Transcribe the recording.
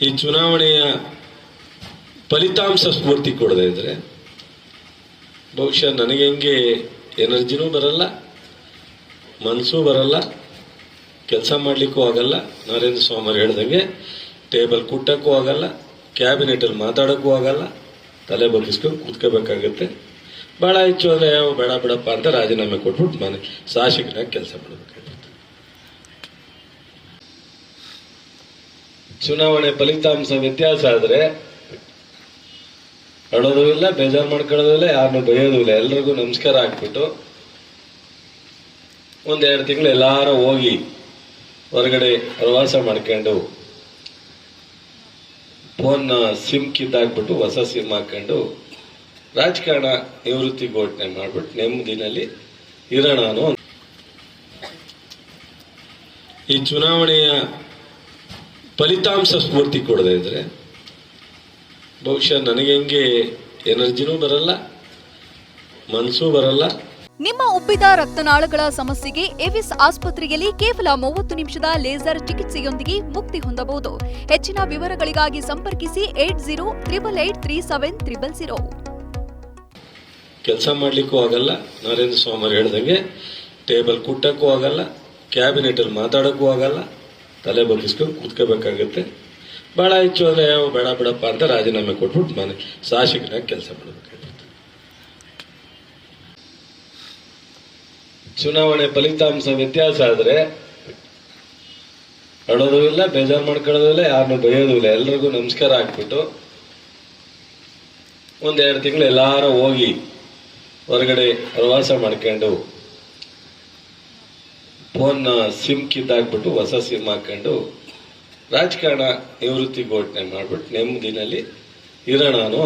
ಈ ಚುನಾವಣೆಯ ಫಲಿತಾಂಶ ಸ್ಫೂರ್ತಿ ಕೊಡದೇ ಇದ್ರೆ ಬಹುಶಃ ನನಗೆ ಹೆಂಗೆ ಎನರ್ಜಿನೂ ಬರಲ್ಲ, ಮನಸ್ಸೂ ಬರಲ್ಲ, ಕೆಲಸ ಮಾಡಲಿಕ್ಕೂ ಆಗಲ್ಲ. ನರೇಂದ್ರ ಸ್ವಾಮಿ ಹೇಳ್ದಂಗೆ ಟೇಬಲ್ ಕುಟ್ಟಕ್ಕೂ ಆಗಲ್ಲ, ಕ್ಯಾಬಿನೆಟಲ್ಲಿ ಮಾತಾಡೋಕ್ಕೂ ಆಗಲ್ಲ, ತಲೆ ಬಗ್ಗಿಸ್ಕೊಂಡು ಕೂತ್ಕೋಬೇಕಾಗತ್ತೆ. ಭಾಳ ಹೆಚ್ಚು ಅಂದರೆ ಬೇಡ ಬಿಡಪ್ಪ ಅಂತ ರಾಜೀನಾಮೆ ಕೊಟ್ಬಿಟ್ಟು ಮನೆ ಶಾಸಕನಾಗಿ ಕೆಲಸ ಮಾಡಬೇಕಾಗುತ್ತೆ. ಚುನಾವಣೆ ಫಲಿತಾಂಶ ವ್ಯತ್ಯಾಸ ಆದರೆ ಅಳೋದು ಇಲ್ಲ, ಬೇಜಾರು ಮಾಡ್ಕೊಳ್ಳೋದು ಇಲ್ಲ, ಯಾರನ್ನೂ ಬೈಯೋದು ಇಲ್ಲ. ಎಲ್ರಿಗೂ ನಮಸ್ಕಾರ ಹಾಕ್ಬಿಟ್ಟು 1-2 ತಿಂಗಳು ಎಲ್ಲಾರು ಹೋಗಿ ಹೊರಗಡೆ ಪ್ರವಾಸ ಮಾಡ್ಕೊಂಡು ಫೋನ್ನ ಸಿಮ್ ಕಿತ್ತಾಕ್ಬಿಟ್ಟು ಹೊಸ ಸಿಮ್ ಹಾಕೊಂಡು ರಾಜಕಾರಣ ನಿವೃತ್ತಿ ಘೋಷಣೆ ಮಾಡ್ಬಿಟ್ಟು ನೆಮ್ಮದಿನಲ್ಲಿ ಇರೋಣ ಅನ್ನೋ. ಈ ಚುನಾವಣೆಯ ಫಲಿತಾಂಶ ಸ್ಫೂರ್ತಿ ಕೊಡದೇ ಇದ್ರೆ ಬಹುಶಃ ನನಗೆ ಹೆಂಗೆ ಎನರ್ಜಿನೂ ಬರಲ್ಲ, ಮನಸ್ಸೂ ಬರಲ್ಲ. ನಿಮ್ಮ ಉಬ್ಬಿದ ರಕ್ತನಾಳಗಳ ಸಮಸ್ಯೆಗೆ ಎವಿಸ್ ಆಸ್ಪತ್ರೆಯಲ್ಲಿ ಕೇವಲ 30 ನಿಮಿಷದ ಲೇಸರ್ ಚಿಕಿತ್ಸೆಯೊಂದಿಗೆ ಮುಕ್ತಿ ಹೊಂದಬಹುದು. ಹೆಚ್ಚಿನ ವಿವರಗಳಿಗಾಗಿ ಸಂಪರ್ಕಿಸಿ 8088837300. ಕೆಲಸ ಮಾಡ್ಲಿಕ್ಕೂ ಆಗಲ್ಲ, ನರೇಂದ್ರ ಸ್ವಾಮಿ ಹೇಳ್ದಂಗೆ ಟೇಬಲ್ ಕುಟ್ಟಕ್ಕೂ ಆಗಲ್ಲ, ಕ್ಯಾಬಿನೆಟಲ್ಲಿ ಮಾತಾಡೋಕ್ಕೂ ಆಗಲ್ಲ, ತಲೆ ಬಗ್ಗಿಸ್ಕೊಂಡು ಕೂತ್ಕೋಬೇಕಾಗತ್ತೆ. ಭಾಳ ಹೆಚ್ಚು ಅಂದರೆ ಬೇಡ ಬಿಡಪ್ಪ ಅಂತ ರಾಜೀನಾಮೆ ಕೊಟ್ಬಿಟ್ಟು ಮನೆ ಶಾಸಕನಾಗಿ ಕೆಲಸ ಮಾಡಬೇಕಾಗುತ್ತೆ. ಚುನಾವಣೆ ಫಲಿತಾಂಶ ವ್ಯತ್ಯಾಸ ಆದರೆ ಅಳೋದು ಇಲ್ಲ, ಬೇಜಾರು ಮಾಡ್ಕೊಳ್ಳೋದು ಇಲ್ಲ, ಯಾರನ್ನೂ ಬೈಯೋದು ಇಲ್ಲ. ಎಲ್ರಿಗೂ ನಮಸ್ಕಾರ ಹಾಕ್ಬಿಟ್ಟು 1-2 ತಿಂಗಳು ಎಲ್ಲಾರು ಹೋಗಿ ಹೊರಗಡೆ ಪ್ರವಾಸ ಮಾಡ್ಕೊಂಡು ಫೋನ್ನ ಸಿಮ್ ಕಿತ್ತಾಕ್ಬಿಟ್ಟು ಹೊಸ ಸಿಮ್ ಹಾಕೊಂಡು ರಾಜಕಾರಣ ನಿವೃತ್ತಿ ಘೋಷಣೆ ಮಾಡ್ಬಿಟ್ಟು ನೆಮ್ಮದಿನಲ್ಲಿ ಇರೋಣ ಅನ್ನೋ.